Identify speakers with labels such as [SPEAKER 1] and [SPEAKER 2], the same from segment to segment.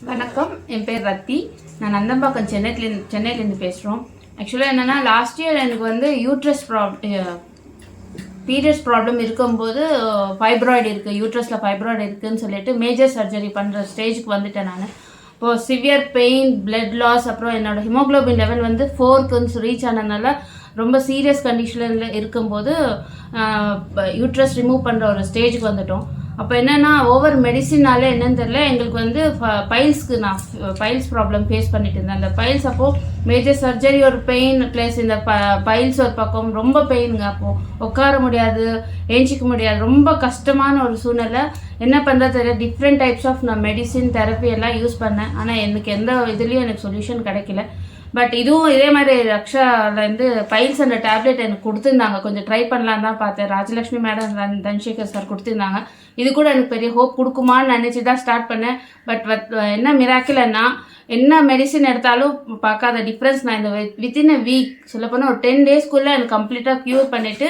[SPEAKER 1] வணக்கம், என் பேர் ரத்தி. நான் நந்தம்பாக்கம் சென்னையிலேருந்து பேசுகிறோம். ஆக்சுவலாக என்னென்னா, லாஸ்ட் இயர் எனக்கு வந்து பீரியட்ஸ் ப்ராப்ளம் இருக்கும்போது ஃபைப்ராய்டு இருக்குது, யூட்ரஸில் ஃபைப்ராய்டு இருக்குதுன்னு சொல்லிட்டு மேஜர் சர்ஜரி பண்ணுற ஸ்டேஜுக்கு வந்துட்டேன் நான். இப்போது சிவியர் பெயின், பிளட் லாஸ், அப்புறம் என்னோடய ஹிமோக்ளோபின் லெவல் வந்து 4க்கு ரீச் ஆனதுனால ரொம்ப சீரியஸ் கண்டிஷனில் இருக்கும்போது யூட்ரஸ் ரிமூவ் பண்ணுற ஒரு ஸ்டேஜுக்கு வந்துட்டோம். அப்போ என்னென்னா, ஓவர் மெடிசினாலே என்னன்னு தெரியல, எங்களுக்கு வந்து பைல்ஸ் ப்ராப்ளம் ஃபேஸ் பண்ணிட்டு இருந்தேன். அந்த பைல்ஸ் அப்போது மேஜர் சர்ஜரி ஒரு பெயின் ப்ளஸ் இந்த பைல்ஸ் ஒரு பக்கம் ரொம்ப பெயினுங்க. அப்போது உட்கார முடியாது, ஏஞ்சிக்க முடியாது, ரொம்ப கஷ்டமான ஒரு சூழ்நிலை. என்ன பண்ணுறது தெரியல. டிஃப்ரெண்ட் டைப்ஸ் ஆஃப் நான் மெடிசின் தெரப்பி எல்லாம் யூஸ் பண்ணேன். ஆனால் எனக்கு எந்த இதுலேயும் எனக்கு சொல்யூஷன் கிடைக்கல. பட் இதுவும் இதே மாதிரி ரக்ஷாலேருந்து பைல்ஸ் அந்த டேப்லெட் எனக்கு கொடுத்துருந்தாங்க. கொஞ்சம் ட்ரை பண்ணலான்னு தான் பார்த்தேன். ராஜலக்ஷ்மி மேடம், தன்சேகர் சார் கொடுத்துருந்தாங்க. இது கூட எனக்கு பெரிய ஹோப் கொடுக்குமான்னு நினச்சி தான் ஸ்டார்ட் பண்ணேன். பட் என்ன மிராக்கிள்னா, என்ன மெடிசின் எடுத்தாலும் பார்க்காத டிஃப்ரென்ஸ் நான் இந்த வித்தின் அ வீக், சொல்லப்போனால் ஒரு 10 daysக்குள்ளே எனக்கு கம்ப்ளீட்டாக க்யூர் பண்ணிவிட்டு,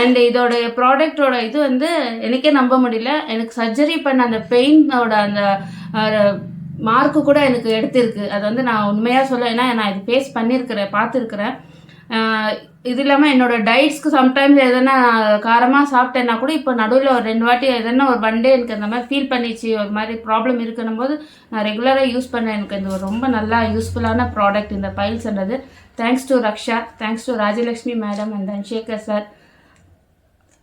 [SPEAKER 1] அண்ட் இதோட ப்ராடக்டோட இது வந்து எனக்கே நம்ப முடியல. எனக்கு சர்ஜரி பண்ண அந்த பெயினோட அந்த மார்க்கு கூட எனக்கு எடுத்திருக்கு. அது வந்து நான் உண்மையாக சொல்ல, ஏன்னா நான் இது ஃபேஸ் பார்த்துருக்குறேன். இது இல்லாமல் என்னோடய டயட்ஸ்க்கு சம்டைம்ஸ் எதனா காரமாக சாப்பிட்டேன்னா கூட இப்போ நடுவில் ஒரு 2 வாட்டி எதனா ஒரு 1 day எனக்கு அந்த மாதிரி ஃபீல் பண்ணிச்சு, ஒரு மாதிரி ப்ராப்ளம் இருக்குன்னும் போது நான் ரெகுலராக யூஸ் பண்ணேன். எனக்கு இது ஒரு ரொம்ப நல்லா யூஸ்ஃபுல்லான ப்ராடக்ட் இந்த பைல்ஸ்ன்றது. Thanks to Raksha, thanks to Rajalakshmi madam and Dhansekar sir.